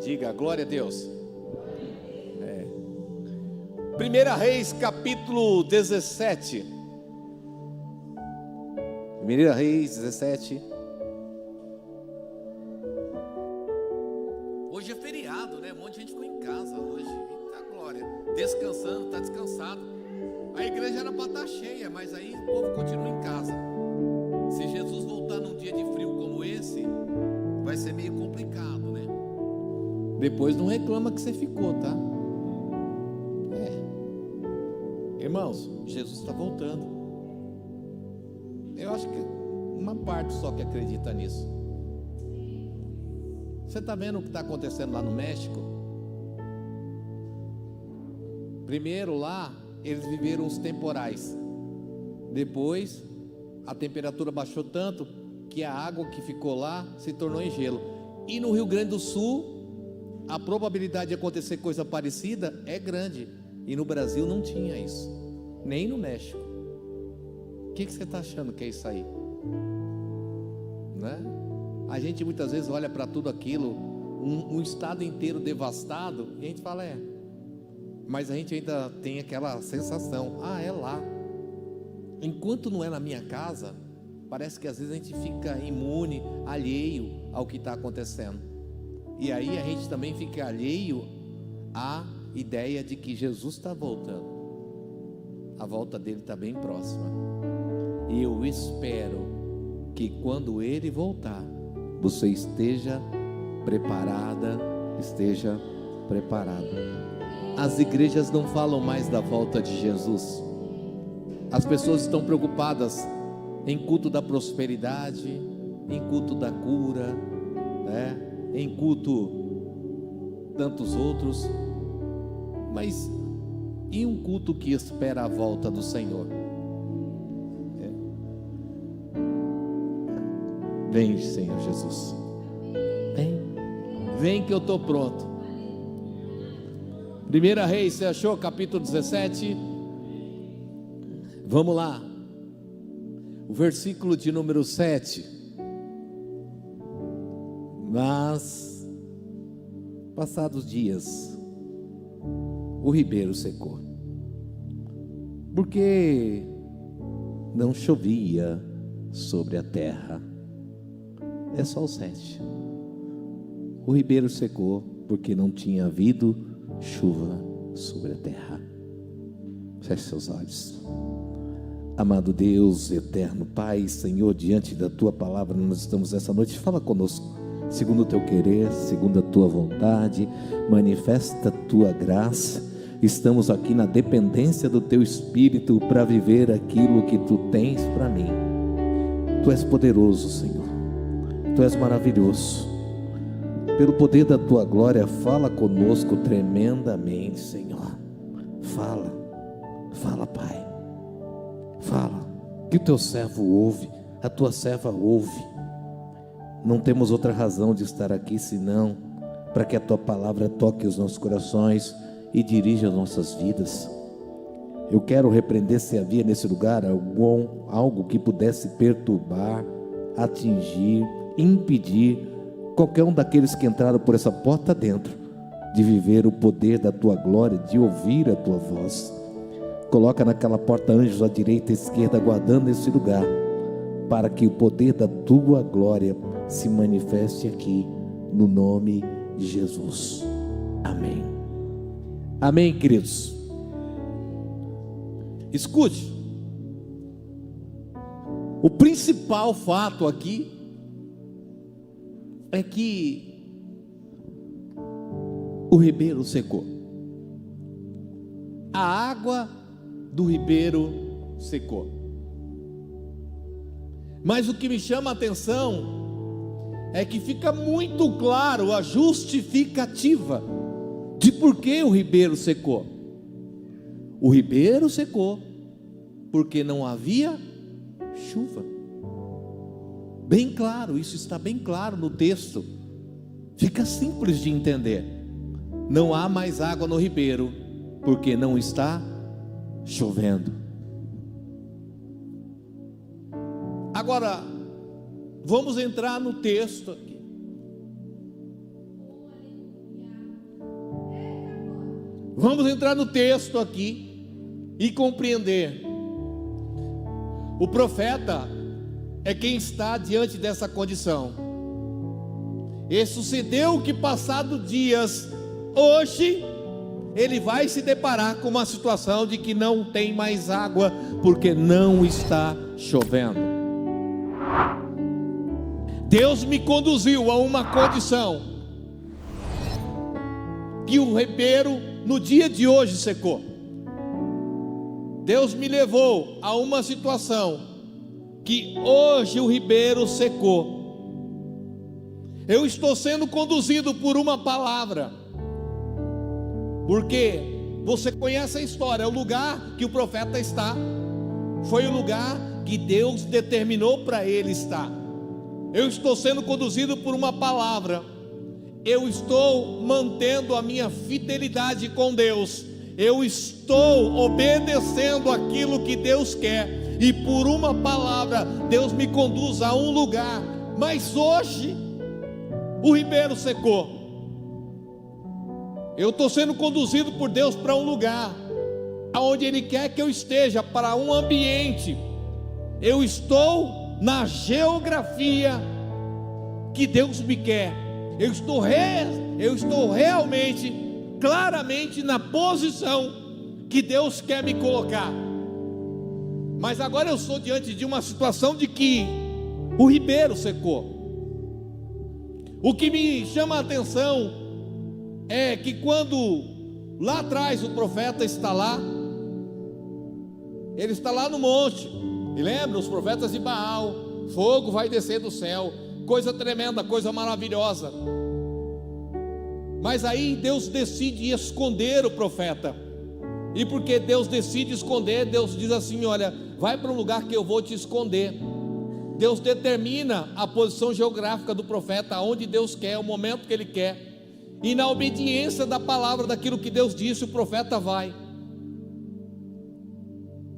Diga glória a Deus. 1 Reis capítulo 17. 1 Reis 17. Hoje é feriado, né? Um monte de gente ficou em casa hoje. Eita glória. Descansando, está descansado. A igreja era para estar cheia, mas aí o povo continua em casa. Se Jesus voltar num dia de frio como esse, vai ser meio complicado, né? Depois não reclama que você ficou, tá? Irmãos, Jesus está voltando. Eu acho que uma parte só que acredita nisso. Você está vendo o que está acontecendo lá no México? Primeiro lá, eles viveram os temporais. Depois, a temperatura baixou tanto que a água que ficou lá se tornou em gelo. E no Rio Grande do Sul, a probabilidade de acontecer coisa parecida é grande. E no Brasil não tinha isso, nem no México. O que você está achando que é isso aí? Né? A gente muitas vezes olha para tudo aquilo, um estado inteiro devastado, e a gente fala, mas a gente ainda tem aquela sensação, é lá. Enquanto não é na minha casa, parece que às vezes a gente fica imune, alheio ao que está acontecendo. E aí a gente também fica alheio à ideia de que Jesus está voltando. A volta dele está bem próxima. E eu espero que quando ele voltar, você esteja preparada, esteja preparado. As igrejas não falam mais da volta de Jesus. As pessoas estão preocupadas em culto da prosperidade, em culto da cura, né? Em culto tantos outros. Mas e um culto que espera a volta do Senhor? Vem, Senhor Jesus. Vem que eu estou pronto. 1 Reis, você achou? Capítulo 17. Vamos lá. O versículo de número 7. Mas, passados dias, o ribeiro secou, porque não chovia sobre a terra. É só o 7. O ribeiro secou, porque não tinha havido chuva sobre a terra. Feche seus olhos. Amado Deus, eterno Pai, Senhor, diante da Tua palavra nós estamos essa noite. Fala conosco, segundo o Teu querer, segundo a Tua vontade. Manifesta a Tua graça. Estamos aqui na dependência do Teu Espírito para viver aquilo que Tu tens para mim. Tu és poderoso, Senhor. Tu és maravilhoso. Pelo poder da Tua glória, fala conosco tremendamente, Senhor. Fala, Pai. Fala, que o Teu servo ouve, a Tua serva ouve. Não temos outra razão de estar aqui senão para que a Tua palavra toque os nossos corações e dirija as nossas vidas. Eu quero repreender se havia nesse lugar algo que pudesse perturbar, atingir, impedir qualquer um daqueles que entraram por essa porta dentro de viver o poder da Tua glória, de ouvir a Tua voz. Coloca naquela porta anjos à direita e à esquerda, guardando esse lugar, para que o poder da Tua glória se manifeste aqui, no nome de Jesus. Amém. Amém, queridos. Escute. O principal fato aqui é que o ribeiro secou. A água do ribeiro secou. Mas o que me chama a atenção é que fica muito claro a justificativa de por que o ribeiro secou. O ribeiro secou porque não havia chuva. Bem claro, isso está bem claro no texto. Fica simples de entender. Não há mais água no ribeiro porque não está chovendo. Agora, vamos entrar no texto aqui. Vamos entrar no texto aqui e compreender. O profeta é quem está diante dessa condição. E sucedeu que, passado dias, hoje ele vai se deparar com uma situação de que não tem mais água, porque não está chovendo. Deus me conduziu a uma condição que o ribeiro no dia de hoje secou. Deus me levou a uma situação que hoje o ribeiro secou. Eu estou sendo conduzido por uma palavra, porque você conhece a história. O lugar que o profeta está foi o lugar que Deus determinou para ele estar. Eu estou sendo conduzido por uma palavra. Eu estou mantendo a minha fidelidade com Deus. Eu estou obedecendo aquilo que Deus quer, e por uma palavra Deus me conduz a um lugar. Mas hoje o ribeiro secou. Eu estou sendo conduzido por Deus para um lugar aonde Ele quer que eu esteja, para um ambiente. Eu estou na geografia que Deus me quer. Eu estou realmente, claramente na posição que Deus quer me colocar. Mas agora eu sou diante de uma situação de que o ribeiro secou. O que me chama a atenção é que quando lá atrás o profeta está lá, ele está lá no monte, e lembra os profetas de Baal, fogo vai descer do céu, coisa tremenda, coisa maravilhosa. Mas aí Deus decide esconder o profeta, e porque Deus decide esconder, Deus diz assim: olha, vai para um lugar que eu vou te esconder. Deus determina a posição geográfica do profeta, aonde Deus quer, o momento que Ele quer, e na obediência da palavra, daquilo que Deus disse, o profeta vai.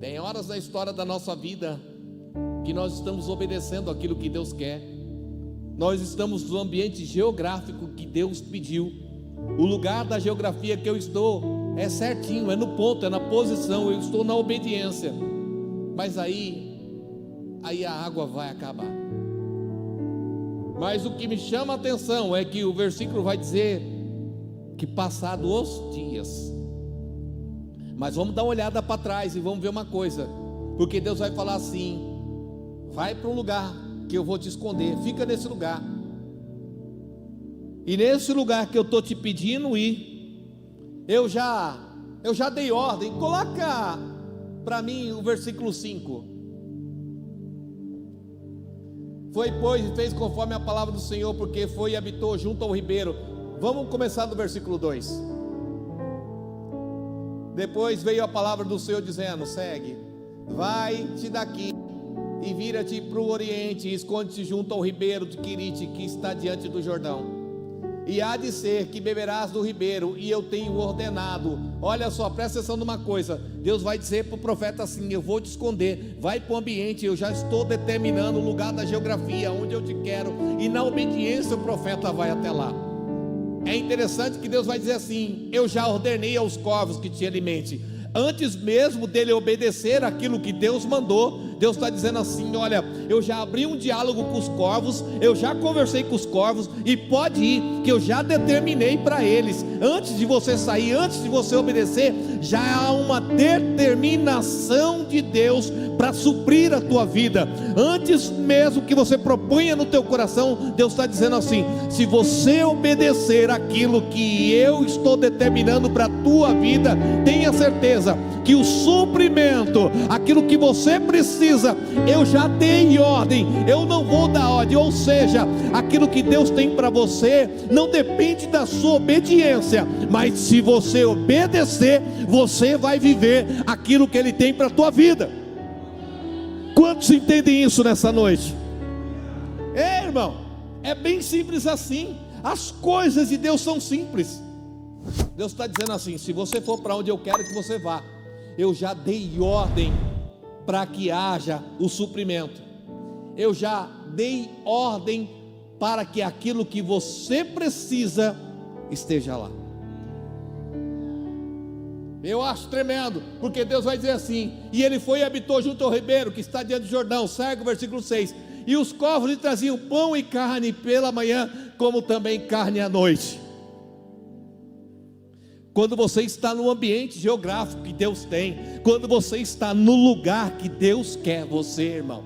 Tem horas na história da nossa vida que nós estamos obedecendo aquilo que Deus quer. Nós estamos no ambiente geográfico que Deus pediu. O lugar da geografia que eu estou é certinho, é no ponto, é na posição, eu estou na obediência. Mas aí a água vai acabar. Mas o que me chama a atenção é que o versículo vai dizer que passados os dias. Mas vamos dar uma olhada para trás e vamos ver uma coisa, porque Deus vai falar assim: vai para um lugar que eu vou te esconder, fica nesse lugar. E nesse lugar que eu estou te pedindo ir, eu já dei ordem. Coloca para mim o versículo 5. Foi, pois, e fez conforme a palavra do Senhor, porque foi e habitou junto ao ribeiro. Vamos começar do versículo 2. Depois veio a palavra do Senhor dizendo: segue, vai-te daqui e vira-te para o oriente, e esconde-te junto ao ribeiro de Querite, que está diante do Jordão. E há de ser que beberás do ribeiro, e eu tenho ordenado. Olha só, presta atenção numa coisa. Deus vai dizer para o profeta assim: eu vou te esconder, vai para o ambiente, eu já estou determinando o lugar da geografia, onde eu te quero. E na obediência o profeta vai até lá. É interessante que Deus vai dizer assim: eu já ordenei aos corvos que te alimente. Antes mesmo dele obedecer aquilo que Deus mandou, Deus está dizendo assim: olha, eu já abri um diálogo com os corvos, eu já conversei com os corvos, e pode ir, que eu já determinei para eles. Antes de você sair, antes de você obedecer, já há uma determinação de Deus para suprir a tua vida. Antes mesmo que você proponha no teu coração, Deus está dizendo assim: se você obedecer aquilo que eu estou determinando para a tua vida, tenha certeza que o suprimento, aquilo que você precisa, eu já dei ordem. Eu não vou dar ordem, ou seja, aquilo que Deus tem para você não depende da sua obediência, mas se você obedecer, você vai viver aquilo que Ele tem para a tua vida. Quantos entendem isso nessa noite? Irmão, é bem simples assim. As coisas de Deus são simples. Deus está dizendo assim: se você for para onde eu quero que você vá, eu já dei ordem para que haja o suprimento. Eu já dei ordem para que aquilo que você precisa esteja lá. Eu acho tremendo, porque Deus vai dizer assim: e ele foi e habitou junto ao ribeiro, que está diante do Jordão. Segue o versículo 6. E os corvos lhe traziam pão e carne pela manhã, como também carne à noite. Quando você está no ambiente geográfico que Deus tem, quando você está no lugar que Deus quer você, irmão,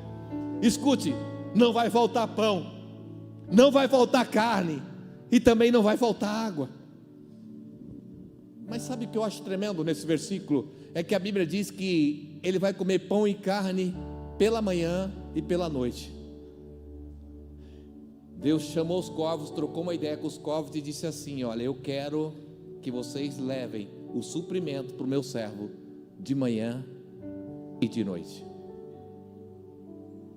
escute, não vai faltar pão, não vai faltar carne, e também não vai faltar água. Mas sabe o que eu acho tremendo nesse versículo? É que a Bíblia diz que ele vai comer pão e carne pela manhã e pela noite. Deus chamou os corvos, trocou uma ideia com os corvos e disse assim: olha, eu quero que vocês levem o suprimento para o meu servo de manhã e de noite.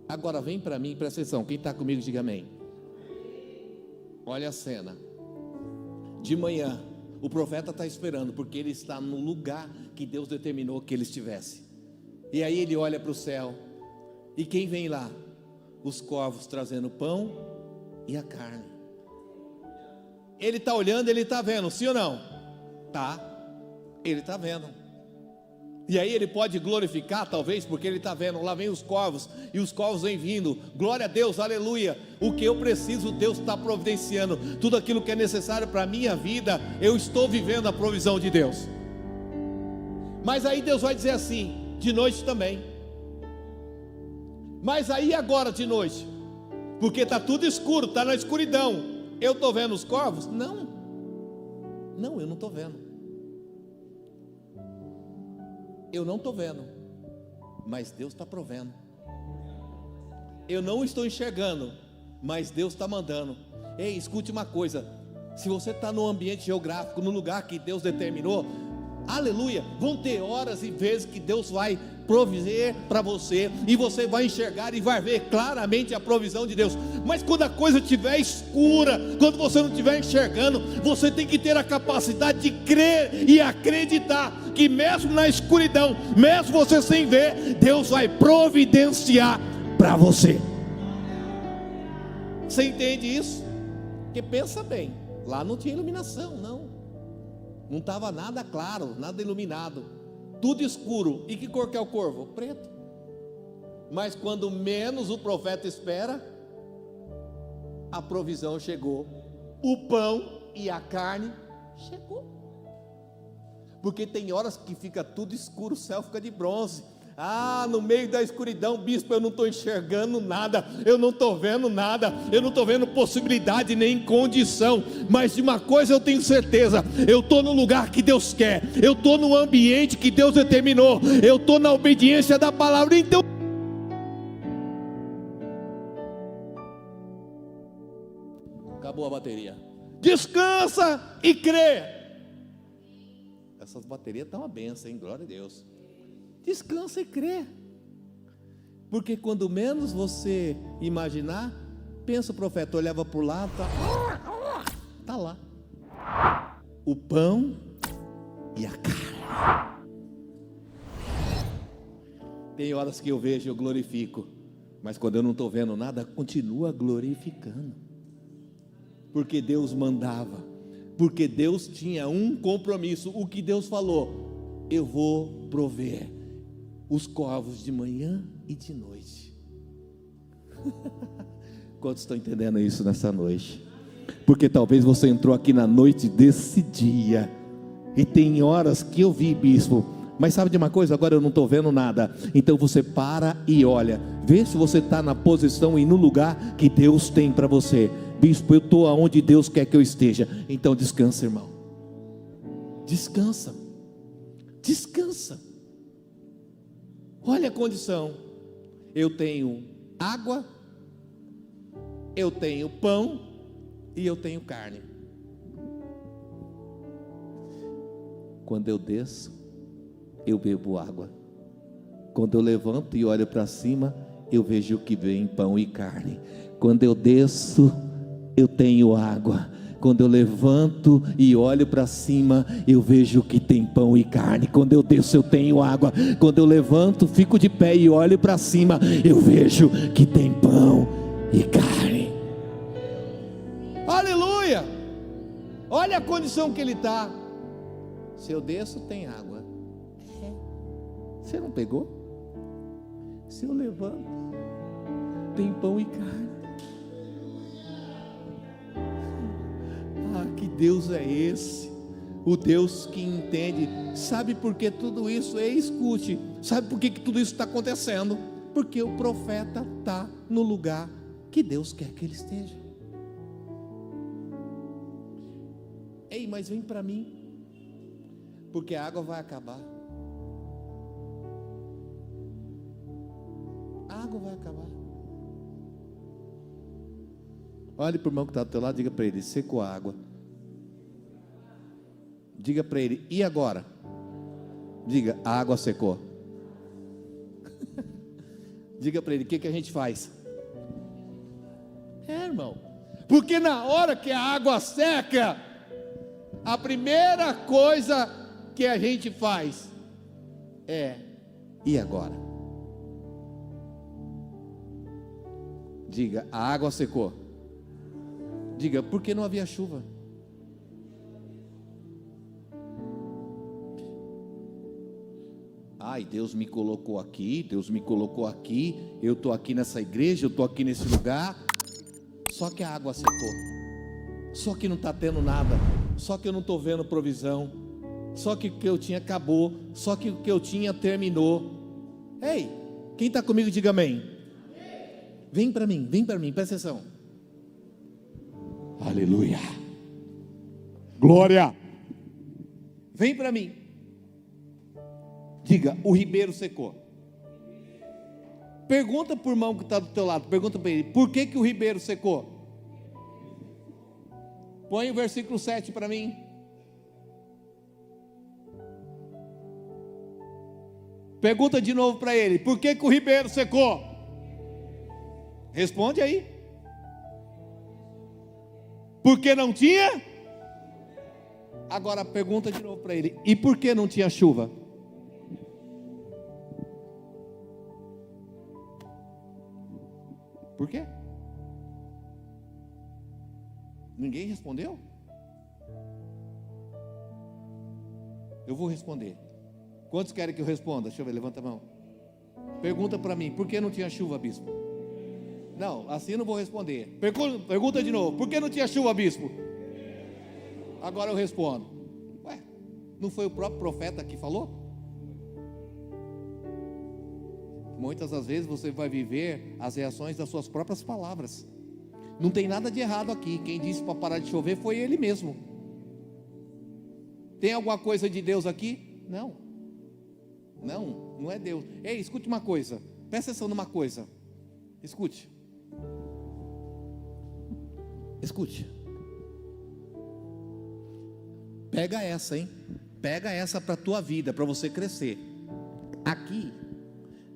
Agora vem para mim, presta atenção, quem está comigo diga amém. Olha a cena. De manhã o profeta está esperando, porque ele está no lugar que Deus determinou que ele estivesse. E aí ele olha para o céu, e quem vem lá? Os corvos trazendo pão e a carne. Ele está olhando, ele está vendo, sim ou não? Tá, ele está vendo. E aí ele pode glorificar, talvez, porque ele está vendo, lá vem os corvos, e os corvos vêm vindo, glória a Deus, aleluia. O que eu preciso, Deus está providenciando, tudo aquilo que é necessário para a minha vida, eu estou vivendo a provisão de Deus. Mas aí Deus vai dizer assim, de noite também. Mas aí agora de noite, porque está tudo escuro, está na escuridão, eu estou vendo os corvos? Não, eu não estou vendo. Eu não estou vendo, mas Deus está provendo. Eu não estou enxergando, mas Deus está mandando. Ei, escute uma coisa: se você está no ambiente geográfico, no lugar que Deus determinou, aleluia, vão ter horas e vezes que Deus vai prover para você, e você vai enxergar e vai ver claramente a provisão de Deus. Mas quando a coisa estiver escura, quando você não estiver enxergando, você tem que ter a capacidade de crer e acreditar que mesmo na escuridão, mesmo você sem ver, Deus vai providenciar para você. Você entende isso? Porque pensa bem, lá não tinha iluminação, não estava nada claro, nada iluminado, tudo escuro. E que cor que é o corvo? Preto. Mas quando menos o profeta espera, a provisão chegou, o pão e a carne chegou. Porque tem horas que fica tudo escuro, o céu fica de bronze. No meio da escuridão, bispo, eu não estou enxergando nada, eu não estou vendo nada, eu não estou vendo possibilidade nem condição, mas de uma coisa eu tenho certeza: eu estou no lugar que Deus quer, eu estou no ambiente que Deus determinou, eu estou na obediência da palavra. Então, acabou a bateria. Descansa e crê. Essas baterias estão uma benção, hein? Glória a Deus. Descansa e crê. Porque quando menos você imaginar, pensa o profeta, olhava por lá, tá lá o pão e a carne. Tem horas que eu vejo, eu glorifico, mas quando eu não estou vendo nada, continua glorificando, porque Deus mandava, porque Deus tinha um compromisso. O que Deus falou, eu vou prover os corvos de manhã e de noite. Quantos estão entendendo isso nessa noite? Porque talvez você entrou aqui na noite desse dia, e tem horas que eu vi, bispo, mas sabe de uma coisa, agora eu não estou vendo nada. Então você para e olha, vê se você está na posição e no lugar que Deus tem para você. Bispo, eu estou aonde Deus quer que eu esteja. Então descansa, irmão, descansa, descansa. Olha a condição: eu tenho água, eu tenho pão e eu tenho carne. Quando eu desço, eu bebo água. Quando eu levanto e olho para cima, eu vejo que vem pão e carne. Quando eu desço, eu tenho água. Quando eu levanto e olho para cima, eu vejo que tem pão e carne. Quando eu desço, eu tenho água. Quando eu levanto, fico de pé e olho para cima, eu vejo que tem pão e carne. Aleluia! Olha a condição que ele está. Se eu desço, tem água. Você não pegou? Se eu levanto, tem pão e carne. Ah, que Deus é esse? O Deus que entende. Sabe por que tudo isso? Escute, sabe por que tudo isso está acontecendo? Porque o profeta está no lugar que Deus quer que ele esteja. Ei, mas vem para mim, porque a água vai acabar. A água vai acabar. Olhe para o irmão que está do teu lado, diga para ele: secou a água. Diga para ele: e agora? Diga: a água secou. Diga para ele: o que a gente faz? Irmão, porque na hora que a água seca, a primeira coisa que a gente faz é: e agora? Diga: a água secou. Diga: porque não havia chuva. Ai, Deus me colocou aqui, eu estou aqui nessa igreja, eu estou aqui nesse lugar, só que a água secou, só que não está tendo nada, só que eu não estou vendo provisão, só que o que eu tinha acabou, só que o que eu tinha terminou. Ei, quem está comigo diga amém. Vem para mim, presta atenção. Aleluia, glória. Vem para mim. Diga: o ribeiro secou. Pergunta para o irmão que está do teu lado, pergunta para ele: por que o ribeiro secou? Põe o versículo 7 para mim. Pergunta de novo para ele: por que o ribeiro secou? Responde aí. Porque não tinha? Agora pergunta de novo para ele: e por que não tinha chuva? Por quê? Ninguém respondeu? Eu vou responder. Quantos querem que eu responda? Deixa eu ver, levanta a mão. Pergunta para mim: por que não tinha chuva, bispo? Não, assim eu não vou responder. Pergunta de novo: por que não tinha chuva, bispo? Agora eu respondo. Ué, não foi o próprio profeta que falou? Muitas das vezes você vai viver as reações das suas próprias palavras. Não tem nada de errado aqui. Quem disse para parar de chover foi ele mesmo. Tem alguma coisa de Deus aqui? Não. Não é Deus. Ei, escute uma coisa. Presta atenção numa coisa. Escute. Pega essa, hein? Pega essa para a tua vida, para você crescer. Aqui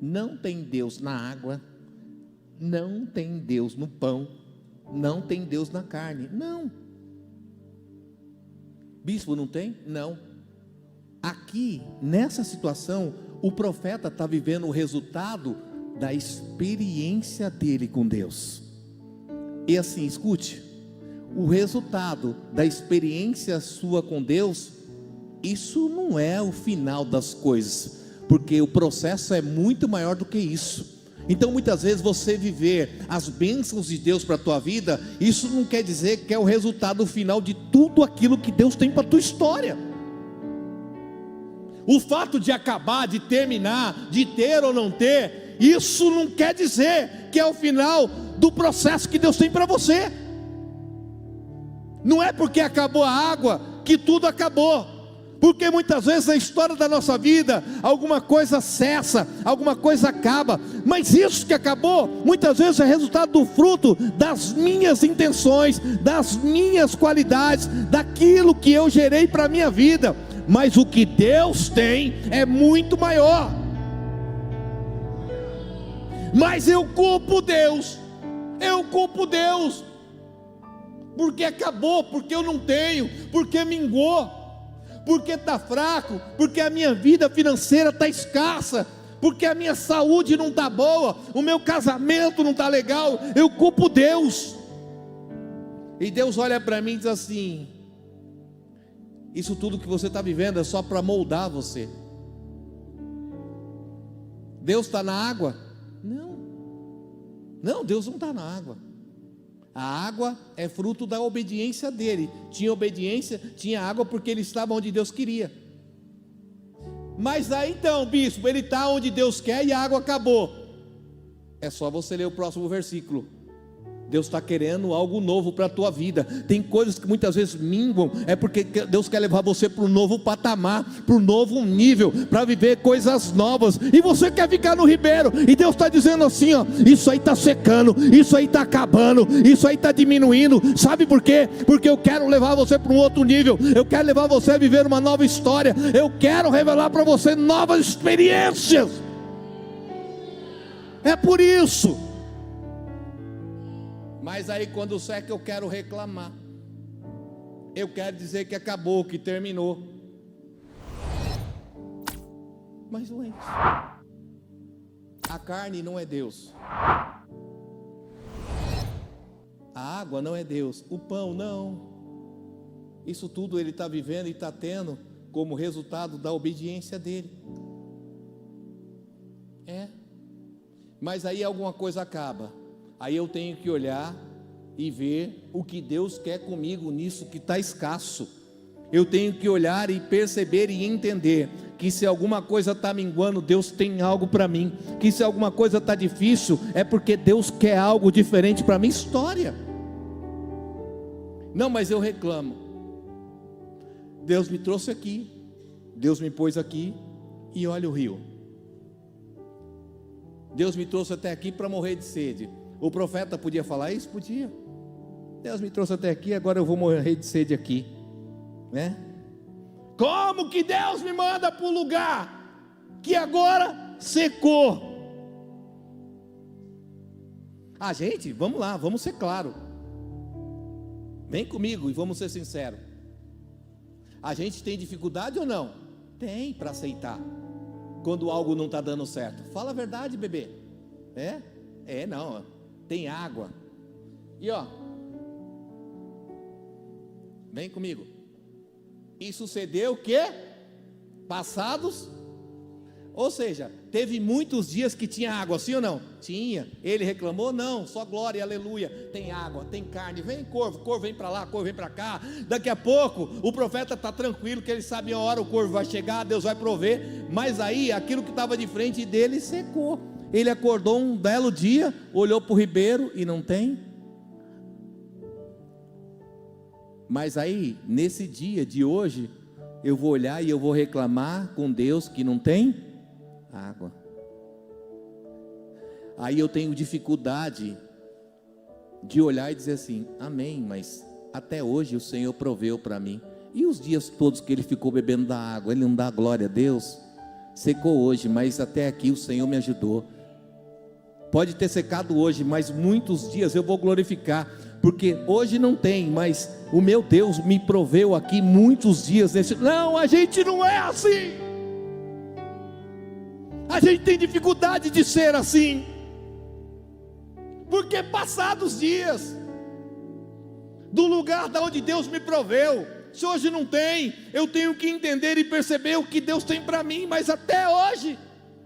não tem Deus na água, não tem Deus no pão, não tem Deus na carne. Não. Bispo, não tem? Não. Aqui, nessa situação, o profeta está vivendo o resultado da experiência dele com Deus. E assim, escute, o resultado da experiência sua com Deus, isso não é o final das coisas, porque o processo é muito maior do que isso. Então muitas vezes você viver as bênçãos de Deus para a tua vida, isso não quer dizer que é o resultado final de tudo aquilo que Deus tem para a tua história. O fato de acabar, de terminar, de ter ou não ter, isso não quer dizer que é o final do processo que Deus tem para você. Não é porque acabou a água que tudo acabou. Porque muitas vezes na história da nossa vida, alguma coisa cessa, alguma coisa acaba, mas isso que acabou, muitas vezes é resultado do fruto das minhas intenções, das minhas qualidades, daquilo que eu gerei para a minha vida. Mas o que Deus tem é muito maior. Mas eu culpo Deus, porque acabou, porque eu não tenho, porque mingou, porque está fraco, porque a minha vida financeira está escassa, porque a minha saúde não está boa, o meu casamento não está legal. Eu culpo Deus. E Deus olha para mim e diz assim: isso tudo que você está vivendo é só para moldar você. Deus está na água? Não, Deus não está na água. A água é fruto da obediência dele. Tinha obediência, tinha água porque ele estava onde Deus queria. Mas aí então, bispo, ele está onde Deus quer e a água acabou. É só você ler o próximo versículo. Deus está querendo algo novo para a tua vida. Tem coisas que muitas vezes minguam, é porque Deus quer levar você para um novo patamar, para um novo nível, para viver coisas novas, e você quer ficar no ribeiro, e Deus está dizendo assim, ó, isso aí está secando, isso aí está acabando, isso aí está diminuindo. Sabe por quê? Porque eu quero levar você para um outro nível, eu quero levar você a viver uma nova história, eu quero revelar para você novas experiências. É por isso. Mas aí quando seca eu quero reclamar, eu quero dizer que acabou, que terminou. Mas não é isso. A carne não é Deus, a água não é Deus, o pão não. Isso tudo ele está vivendo e está tendo como resultado da obediência dele. Mas aí alguma coisa acaba. Aí eu tenho que olhar e ver o que Deus quer comigo nisso que está escasso. Eu tenho que olhar e perceber e entender que se alguma coisa está minguando, Deus tem algo para mim. Que se alguma coisa está difícil, é porque Deus quer algo diferente para a minha história. Não, mas eu reclamo. Deus me trouxe aqui, Deus me pôs aqui, e olha o rio. Deus me trouxe até aqui para morrer de sede. O profeta podia falar isso? Podia. Deus me trouxe até aqui, agora eu vou morrer de sede aqui, né? Como que Deus me manda para o lugar que agora secou? Gente, vamos lá, vamos ser claro. Vem comigo e vamos ser sinceros. A gente tem dificuldade ou não? Tem, para aceitar quando algo não está dando certo. Fala a verdade, bebê. Não, tem água. E ó, vem comigo. E sucedeu o quê? Passados, ou seja, teve muitos dias que tinha água, sim ou não? Tinha. Ele reclamou? Não, só glória, aleluia. Tem água, tem carne. Vem corvo, corvo vem para lá, corvo vem para cá. Daqui a pouco o profeta está tranquilo, que ele sabe a hora o corvo vai chegar, Deus vai prover. Mas aí aquilo que estava de frente dele secou. Ele acordou um belo dia, olhou para o ribeiro e não tem. Mas aí, nesse dia de hoje, eu vou olhar e eu vou reclamar com Deus que não tem água. Aí eu tenho dificuldade de olhar e dizer assim, amém, mas até hoje o Senhor proveu para mim. E os dias todos que ele ficou bebendo da água, ele não dá glória a Deus? Secou hoje, mas até aqui o Senhor me ajudou. Pode ter secado hoje, mas muitos dias eu vou glorificar, porque hoje não tem, mas o meu Deus me proveu aqui muitos dias nesse... Não, a gente não é assim. A gente tem dificuldade de ser assim, porque passados dias do lugar da onde Deus me proveu, se hoje não tem, eu tenho que entender e perceber o que Deus tem para mim. Mas até hoje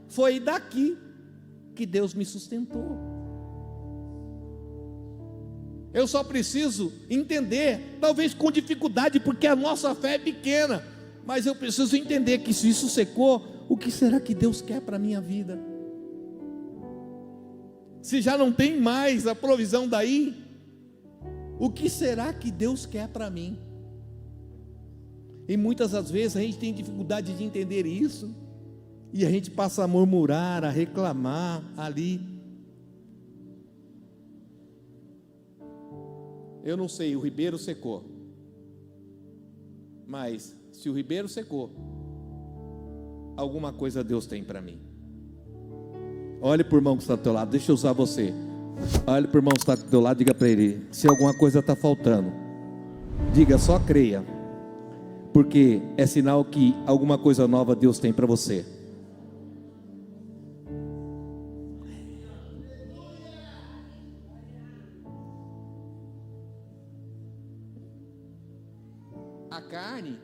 foi daqui que Deus me sustentou. Eu só preciso entender, talvez com dificuldade, porque a nossa fé é pequena, mas eu preciso entender que se isso secou, o que será que Deus quer para a minha vida? Se já não tem mais a provisão daí, o que será que Deus quer para mim? E muitas das vezes a gente tem dificuldade de entender isso, e a gente passa a murmurar, a reclamar ali. Eu não sei, o ribeiro secou. Mas se o ribeiro secou, alguma coisa Deus tem para mim. Olhe para o irmão que está do teu lado, deixa eu usar você. Olhe para o irmão que está do teu lado, diga para ele, se alguma coisa está faltando, diga, só creia, porque é sinal que alguma coisa nova Deus tem para você. A carne,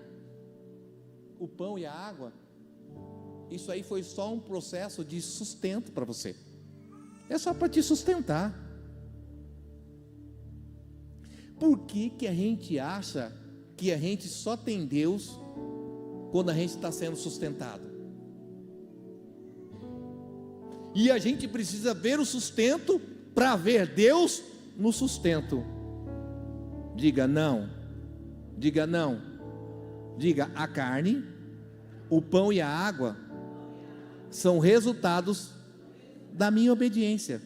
o pão e a água isso aí foi só um processo de sustento para você. É só para te sustentar. Por que que a gente acha que a gente só tem Deus quando a gente está sendo sustentado? E a gente precisa ver o sustento para ver Deus no sustento. Diga não. Diga não. Diga: a carne, o pão e a água são resultados da minha obediência.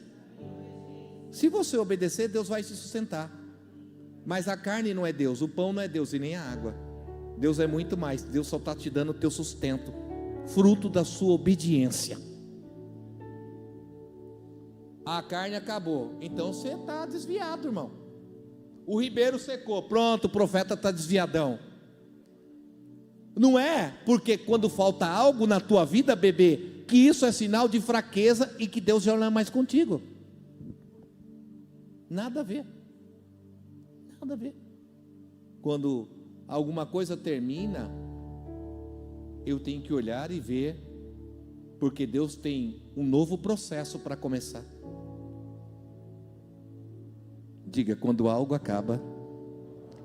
Se você obedecer, Deus vai te sustentar. Mas a carne não é Deus, o pão não é Deus e nem a água. Deus é muito mais. Deus só está te dando o teu sustento, fruto da sua obediência. A carne acabou, então você está desviado, irmão. O ribeiro secou, pronto, o profeta está desviadão. Não é porque quando falta algo na tua vida, bebê, que isso é sinal de fraqueza e que Deus já não é mais contigo. Nada a ver. Nada a ver. Quando alguma coisa termina, eu tenho que olhar e ver, porque Deus tem um novo processo para começar. Diga: quando algo acaba,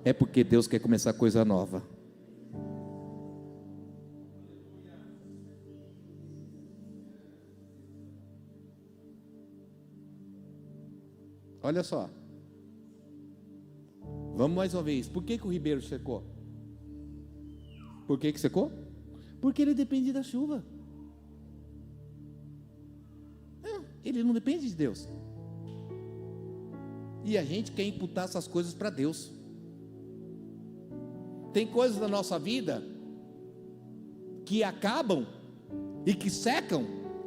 é porque Deus quer começar coisa nova. Olha só, vamos mais uma vez. Por que que o ribeiro secou? Por que que secou? Porque ele depende da chuva. Ele não depende de Deus. E a gente quer imputar essas coisas para Deus. Tem coisas na nossa vida que acabam e que secam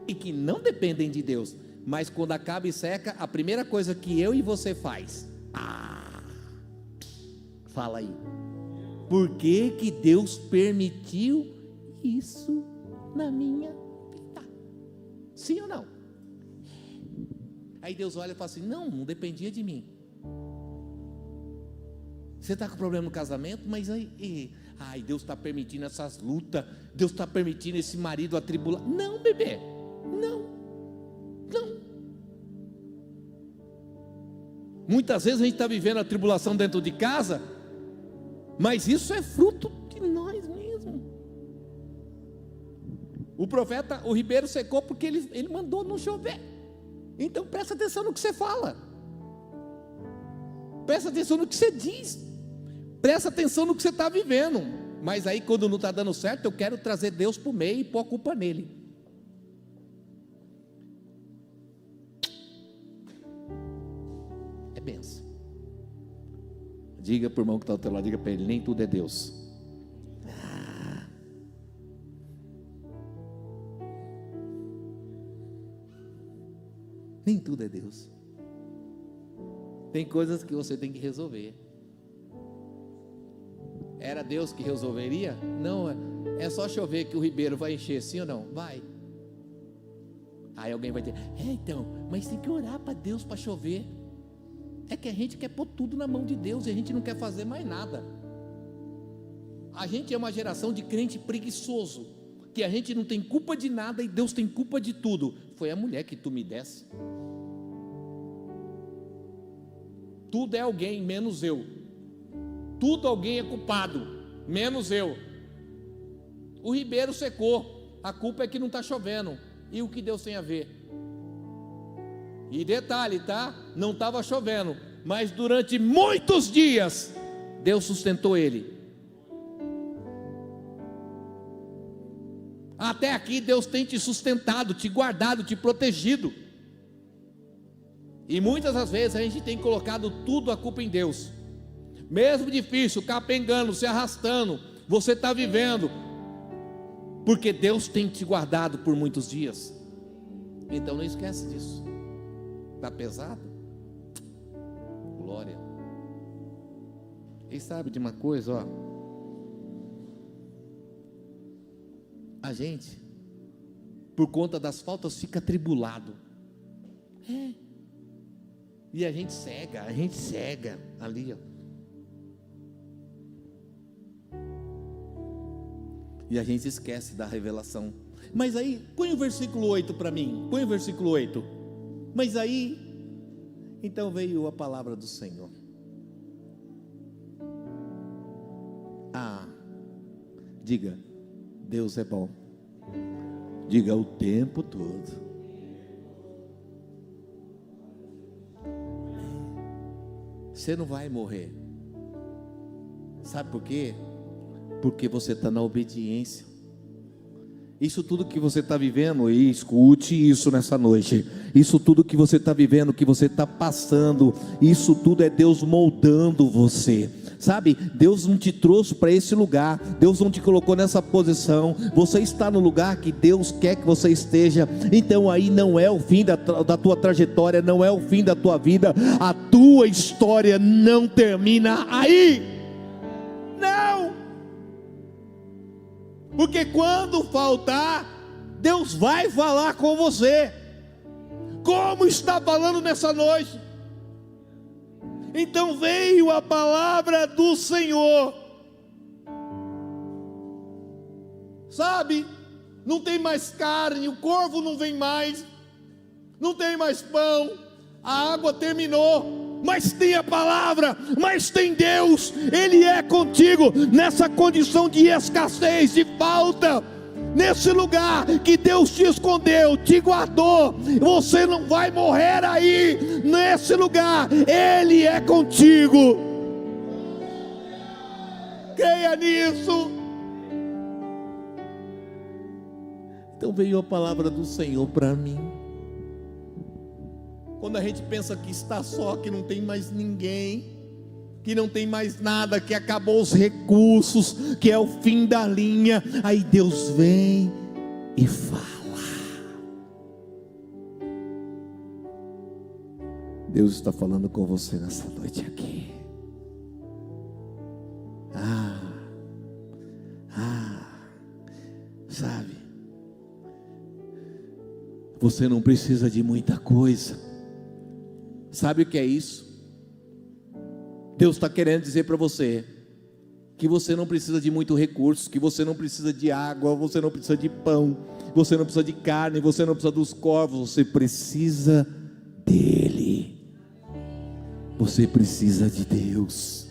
e que não dependem de Deus. Mas quando acaba e seca, a primeira coisa que eu e você faz: fala aí, por que que Deus permitiu isso na minha vida? Sim ou não? Aí Deus olha e fala assim: não dependia de mim. Você está com problema no casamento, mas aí, Deus está permitindo essas lutas, Deus está permitindo esse marido atribular. Não, bebê, não. Muitas vezes a gente está vivendo a tribulação dentro de casa, mas isso é fruto de nós mesmos. O profeta, o ribeiro secou porque ele mandou não chover. Então presta atenção no que você fala, presta atenção no que você diz, presta atenção no que você está vivendo. Mas aí quando não está dando certo, eu quero trazer Deus para o meio e pôr a culpa nele. É benção. Diga para o irmão que está ao teu lado, diga para ele: nem tudo é Deus. Nem tudo é Deus. Tem coisas que você tem que resolver. Era Deus que resolveria? Não, é só chover que o ribeiro vai encher, sim ou não? Vai. Aí alguém vai dizer: então, mas tem que orar para Deus para chover. É que a gente quer pôr tudo na mão de Deus e a gente não quer fazer mais nada. A gente é uma geração de crente preguiçoso, que a gente não tem culpa de nada e Deus tem culpa de tudo. Foi a mulher que tu me desse. Tudo é alguém menos eu. Tudo alguém é culpado menos eu. O ribeiro secou, a culpa é que não está chovendo. E o que Deus tem a ver? E detalhe, tá? Não estava chovendo, mas durante muitos dias Deus sustentou ele. Até aqui Deus tem te sustentado, te guardado, te protegido. E muitas das vezes a gente tem colocado tudo a culpa em Deus. Mesmo difícil, capengando, se arrastando, você está vivendo, porque Deus tem te guardado por muitos dias. Então não esquece disso. Está pesado? Glória. E sabe de uma coisa, ó? A gente, por conta das faltas, fica atribulado. E a gente cega ali, ó. E a gente esquece da revelação Mas aí, põe o versículo 8 para mim. Põe o versículo 8. Mas aí, então veio a palavra do Senhor. Diga, Deus é bom. Diga o tempo todo. Você não vai morrer. Sabe por quê? Porque você está na obediência. Isso tudo que você está vivendo, e escute isso nessa noite. Isso tudo que você está vivendo, que você está passando, isso tudo é Deus moldando você. Sabe, Deus não te trouxe para esse lugar, Deus não te colocou nessa posição. Você está no lugar que Deus quer que você esteja. Então aí não é o fim da tua trajetória, não é o fim da tua vida. A tua história não termina aí. Não. Porque quando faltar, Deus vai falar com você, como está falando nessa noite. Então veio a palavra do Senhor. Sabe, não tem mais carne, o corvo não vem mais, não tem mais pão, a água terminou, mas tem a palavra, mas tem Deus, Ele é contigo, nessa condição de escassez, de falta, nesse lugar que Deus te escondeu, te guardou, você não vai morrer aí, nesse lugar, Ele é contigo, creia nisso. Então veio a palavra do Senhor para mim. Quando a gente pensa que está só, que não tem mais ninguém, que não tem mais nada, que acabou os recursos, que é o fim da linha, aí Deus vem e fala. Deus está falando com você nessa noite aqui. Sabe, você não precisa de muita coisa. Sabe o que é isso? Deus está querendo dizer para você que você não precisa de muito recurso, que você não precisa de água, você não precisa de pão, você não precisa de carne, você não precisa dos corvos, você precisa dele. Você precisa de Deus.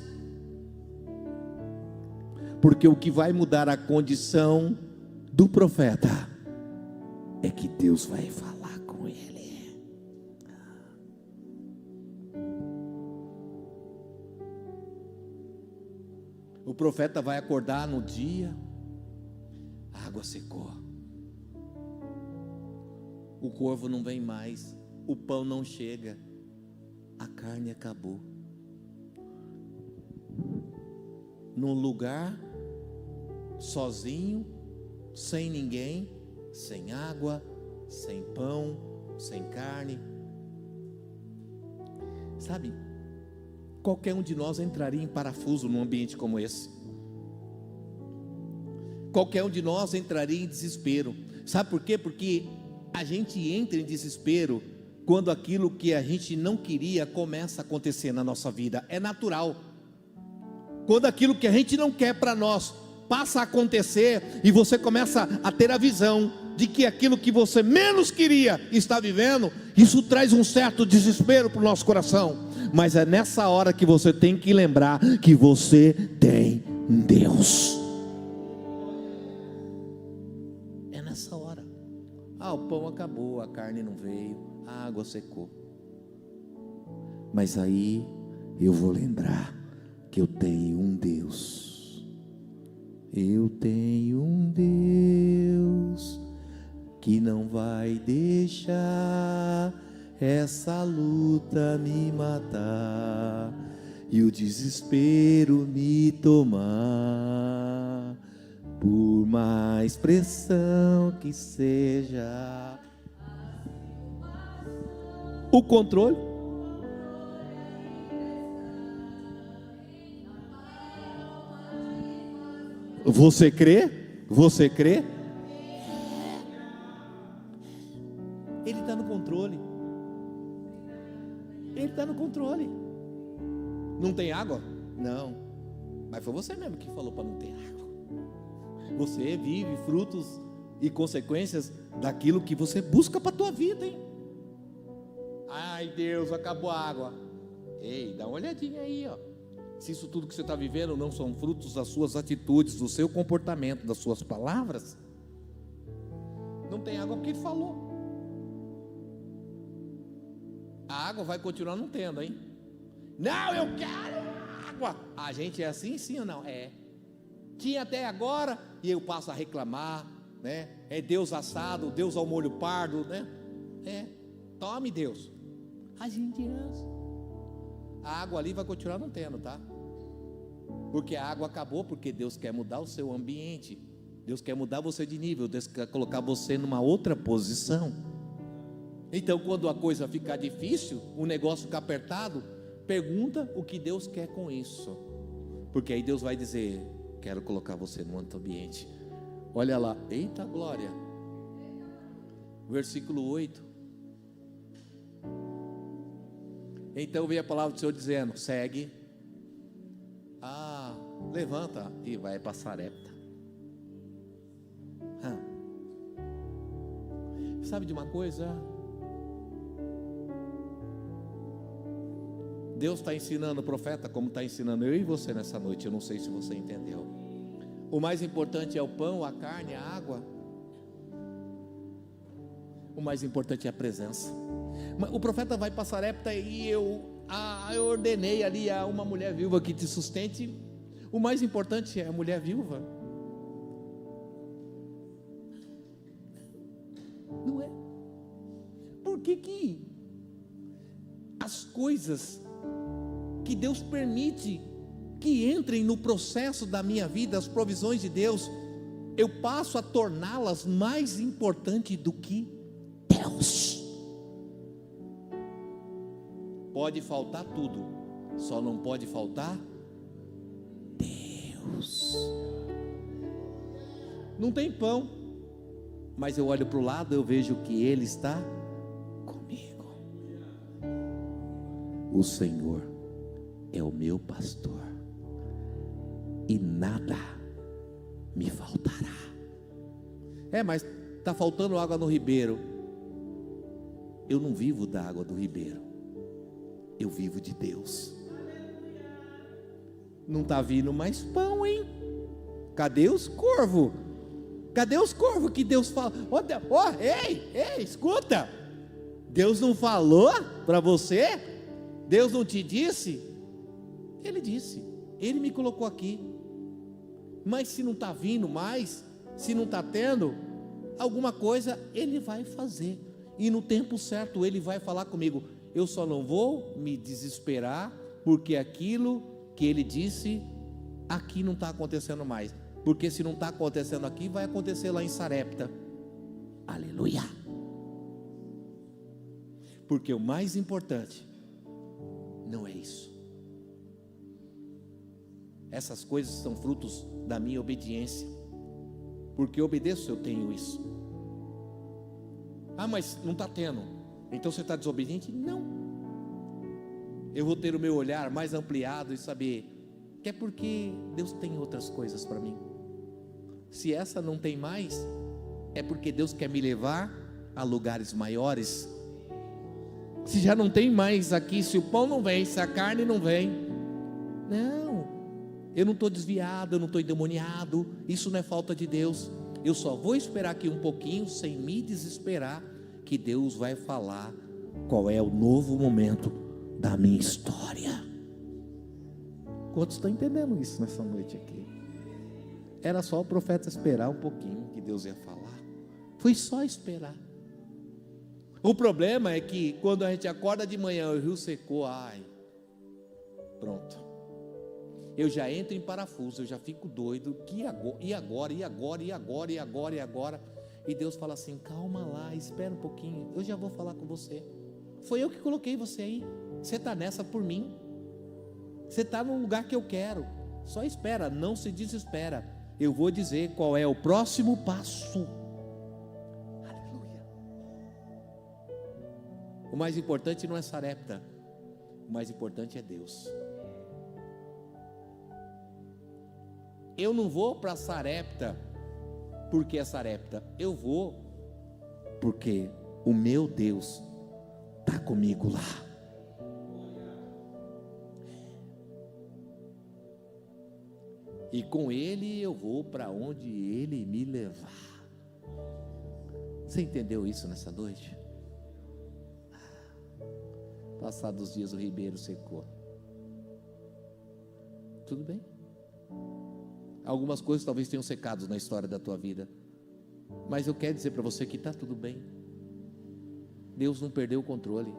Porque o que vai mudar a condição do profeta é que Deus vai falar com ele. O profeta vai acordar no dia, a água secou, o corvo não vem mais, o pão não chega, a carne acabou. Num lugar sozinho, sem ninguém, sem água, sem pão, sem carne. Sabe, qualquer um de nós entraria em parafuso num ambiente como esse. Qualquer um de nós entraria em desespero. Sabe por quê? Porque a gente entra em desespero quando aquilo que a gente não queria começa a acontecer na nossa vida. É natural. Quando aquilo que a gente não quer para nós passa a acontecer e você começa a ter a visão de que aquilo que você menos queria está vivendo, isso traz um certo desespero para o nosso coração. Mas é nessa hora que você tem que lembrar que você tem um Deus. É nessa hora. O pão acabou, a carne não veio, a água secou. Mas aí eu vou lembrar que eu tenho um Deus. Eu tenho um Deus que não vai deixar essa luta me matar e o desespero me tomar, por mais pressão que seja. O controle. Você crê? Você crê? Ele está no controle. Ele está no controle. Não tem água? Não. Mas foi você mesmo que falou para não ter água. Você vive frutos e consequências daquilo que você busca para a tua vida, hein? Ai, Deus, acabou a água. Ei, dá uma olhadinha aí, ó. Se isso tudo que você está vivendo não são frutos das suas atitudes, do seu comportamento, das suas palavras, não tem água porque Ele falou. A água vai continuar não tendo, hein? Não, eu quero água. A gente é assim, sim ou não? É. Tinha até agora e eu passo a reclamar, né? É Deus assado, Deus ao molho pardo, né? É. Tome, Deus. A gente é assim. A água ali vai continuar não tendo, tá? Porque a água acabou, porque Deus quer mudar o seu ambiente. Deus quer mudar você de nível. Deus quer colocar você numa outra posição. Então, quando a coisa ficar difícil, o negócio ficar apertado, pergunta o que Deus quer com isso. Porque aí Deus vai dizer: quero colocar você num outro ambiente. Olha lá, eita glória. Versículo 8. Então veio a palavra do Senhor dizendo: segue, levanta e vai para Sarepta. Sabe de uma coisa? Deus está ensinando o profeta como está ensinando eu e você nessa noite. Eu não sei se você entendeu. O mais importante é o pão, a carne, a água. O mais importante é a presença. O profeta vai para Sarepta e eu ordenei ali a uma mulher viúva que te sustente. O mais importante é a mulher viúva. Não é? Por que as coisas que Deus permite que entrem no processo da minha vida, as provisões de Deus, eu passo a torná-las mais importantes do que Deus? Pode faltar tudo, só não pode faltar Deus. Não tem pão, mas eu olho para o lado, eu vejo que Ele está comigo. O Senhor é o meu pastor e nada me faltará. Mas está faltando água no ribeiro. Eu não vivo da água do ribeiro, eu vivo de Deus. Não está vindo mais pão, hein? Cadê os corvos? Cadê os corvos que Deus fala? Ei, escuta. Deus não falou para você? Deus não te disse? Ele disse, Ele me colocou aqui. Mas se não está vindo mais, se não está tendo, alguma coisa Ele vai fazer. E no tempo certo Ele vai falar comigo. Eu só não vou me desesperar, porque aquilo que Ele disse, aqui não está acontecendo mais. Porque se não está acontecendo aqui, vai acontecer lá em Sarepta. Aleluia. Porque o mais importante não é isso. Essas coisas são frutos da minha obediência. Porque eu obedeço, eu tenho isso. Mas não está tendo. Então você está desobediente? Não. Eu vou ter o meu olhar mais ampliado e saber que é porque Deus tem outras coisas para mim. Se essa não tem mais, é porque Deus quer me levar a lugares maiores. Se já não tem mais aqui, se o pão não vem, se a carne não vem, não, eu não estou desviado, eu não estou endemoniado. Isso não é falta de Deus. Eu só vou esperar aqui um pouquinho, sem me desesperar, que Deus vai falar qual é o novo momento da minha história. Quantos estão entendendo isso nessa noite aqui? Era só o profeta esperar um pouquinho que Deus ia falar. Foi só esperar. O problema é que quando a gente acorda de manhã, o rio secou, pronto. Eu já entro em parafuso, eu já fico doido. E agora? E Deus fala assim: calma lá, espera um pouquinho, eu já vou falar com você. Foi eu que coloquei você aí. Você está nessa por mim. Você está no lugar que eu quero. Só espera, não se desespera. Eu vou dizer qual é o próximo passo. Aleluia. O mais importante não é Sarepta. O mais importante é Deus. Eu não vou para Sarepta porque é Sarepta. Eu vou porque o meu Deus está comigo lá. E com Ele eu vou para onde Ele me levar. Você entendeu isso nessa noite? Passados os dias o ribeiro secou. Tudo bem? Algumas coisas talvez tenham secado na história da tua vida, mas eu quero dizer para você que está tudo bem. Deus não perdeu o controle.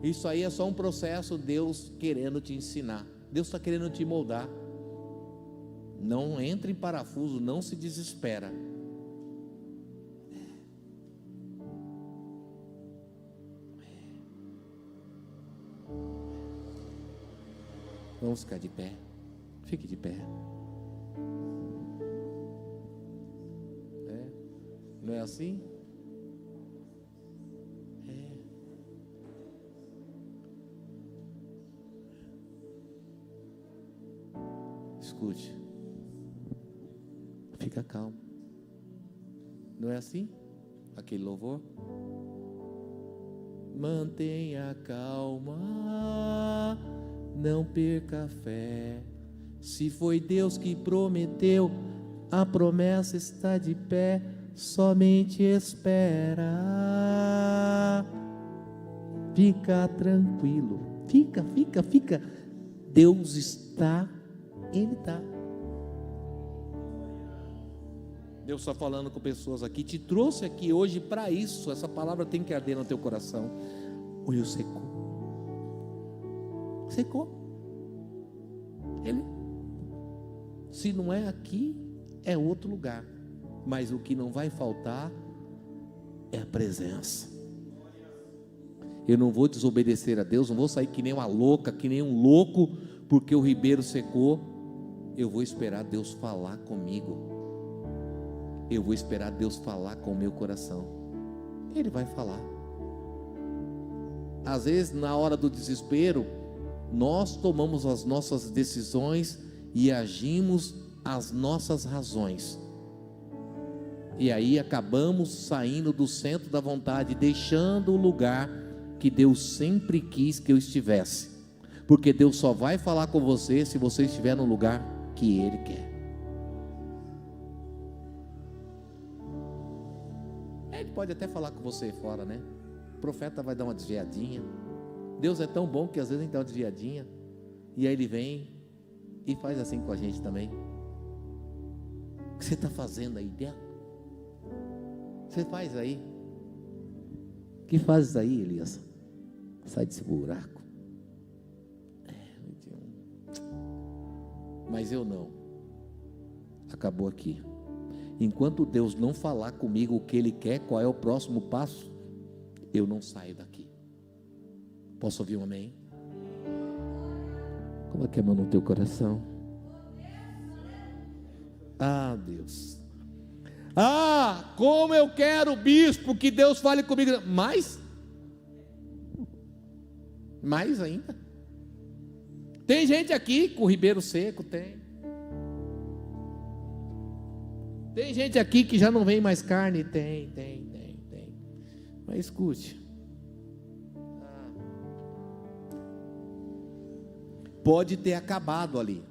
Isso aí é só um processo, Deus querendo te ensinar. Deus está querendo te moldar. Não entre em parafuso, não se desespera. Vamos ficar de pé. Fique de pé. Não é assim? Escute. Fica calmo. Não é assim? Aquele louvor? Mantenha calma, não perca a fé. Se foi Deus que prometeu, a promessa está de pé. Somente espera. Fica tranquilo. Fica. Deus está, Ele está. Deus está falando com pessoas aqui, te trouxe aqui hoje para isso. Essa palavra tem que arder no teu coração. O rio secou. Ele, se não é aqui, é outro lugar. Mas o que não vai faltar é a presença. Eu não vou desobedecer a Deus, não vou sair que nem uma louca, que nem um louco, porque o ribeiro secou. Eu vou esperar Deus falar comigo. Eu vou esperar Deus falar com o meu coração. Ele vai falar. Às vezes, na hora do desespero, nós tomamos as nossas decisões e agimos as nossas razões. E aí acabamos saindo do centro da vontade, deixando o lugar que Deus sempre quis que eu estivesse. Porque Deus só vai falar com você se você estiver no lugar que Ele quer. Ele pode até falar com você fora, né? O profeta vai dar uma desviadinha. Deus é tão bom que às vezes a gente dá uma desviadinha. E aí Ele vem e faz assim com a gente também. O que você está fazendo aí dentro? Você faz aí? O que fazes aí, Elias? Sai desse buraco. Mas eu não. Acabou aqui. Enquanto Deus não falar comigo o que Ele quer, qual é o próximo passo, eu não saio daqui. Posso ouvir um amém? Coloque a mão no teu coração. Ah, Deus. Ah, como eu quero, bispo, que Deus fale comigo. Mais ainda. Tem gente aqui com o ribeiro seco, tem. Tem gente aqui que já não vem mais carne, tem. Mas escute. Pode ter acabado ali.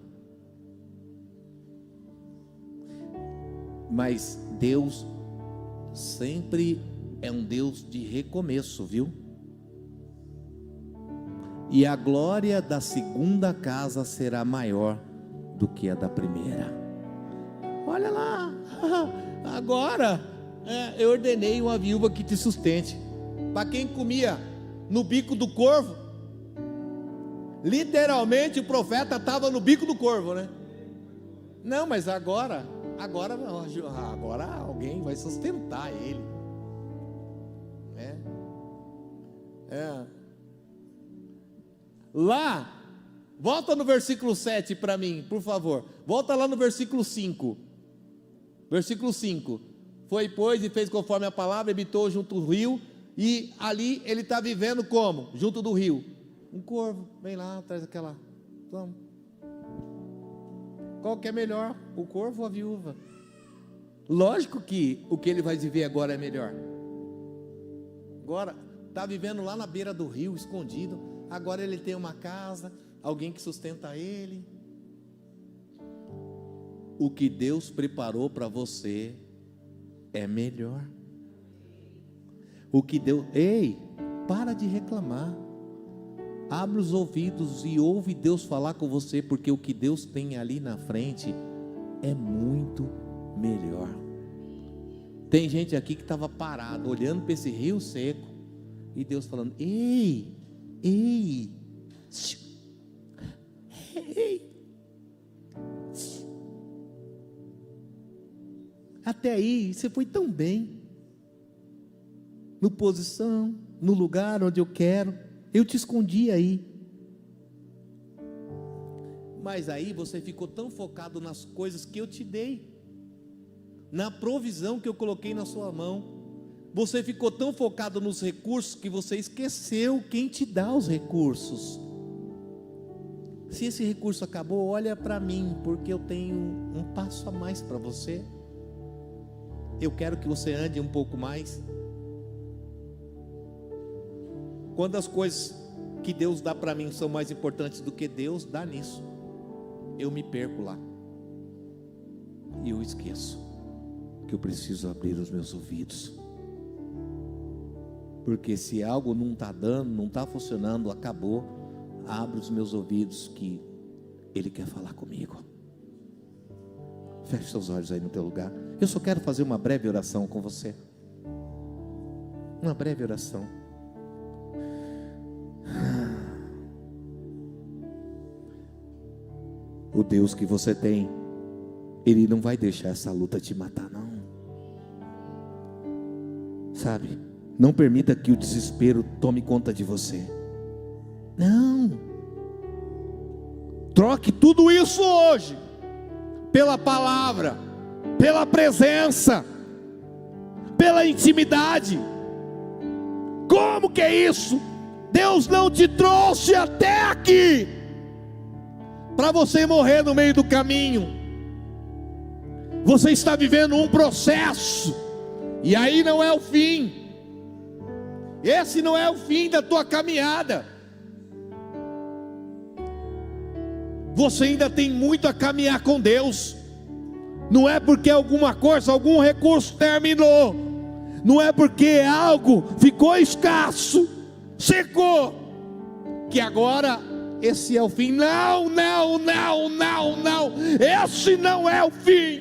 Mas Deus sempre é um Deus de recomeço, viu? E a glória da segunda casa será maior do que a da primeira. Olha lá, agora eu ordenei uma viúva que te sustente. Para quem comia no bico do corvo, literalmente o profeta estava no bico do corvo, né? Não, mas agora alguém vai sustentar ele. Lá, volta no versículo 7 para mim, por favor. Volta lá no versículo 5. Versículo 5. Foi, pois, e fez conforme a palavra, habitou junto do rio, e ali ele está vivendo como? Junto do rio. Um corvo, vem lá, traz aquela. Vamos. Qual que é melhor, o corvo ou a viúva? Lógico que o que ele vai viver agora é melhor. Agora, está vivendo lá na beira do rio, escondido. Agora ele tem uma casa, alguém que sustenta ele. O que Deus preparou para você é melhor. O que Deus... Ei, para de reclamar. Abre os ouvidos e ouve Deus falar com você, porque o que Deus tem ali na frente é muito melhor. Tem gente aqui que estava parado, olhando para esse rio seco, e Deus falando: ei, ei, ei. Até aí você foi tão bem, no posição, no lugar onde eu quero, eu te escondi aí. Mas aí você ficou tão focado nas coisas que eu te dei, na provisão que eu coloquei na sua mão. Você ficou tão focado nos recursos que você esqueceu quem te dá os recursos. Se esse recurso acabou, olha para mim, porque eu tenho um passo a mais para você. Eu quero que você ande um pouco mais. Quando as coisas que Deus dá para mim são mais importantes do que Deus dá nisso, eu me perco lá. E eu esqueço que eu preciso abrir os meus ouvidos. Porque se algo não está dando, não está funcionando, acabou, abre os meus ouvidos que Ele quer falar comigo. Feche seus olhos aí no teu lugar. Eu só quero fazer uma breve oração com você. Uma breve oração. O Deus que você tem, Ele não vai deixar essa luta te matar, não. Sabe? Não permita que o desespero tome conta de você. Não. Troque tudo isso hoje pela palavra, pela presença, pela intimidade. Como que é isso? Deus não te trouxe até aqui para você morrer no meio do caminho. Você está vivendo um processo, e aí não é o fim. Esse não é o fim da tua caminhada. Você ainda tem muito a caminhar com Deus. Não é porque alguma coisa, algum recurso terminou, não é porque algo ficou escasso, secou, que agora esse é o fim. Não, não, não, não, não. Esse não é o fim.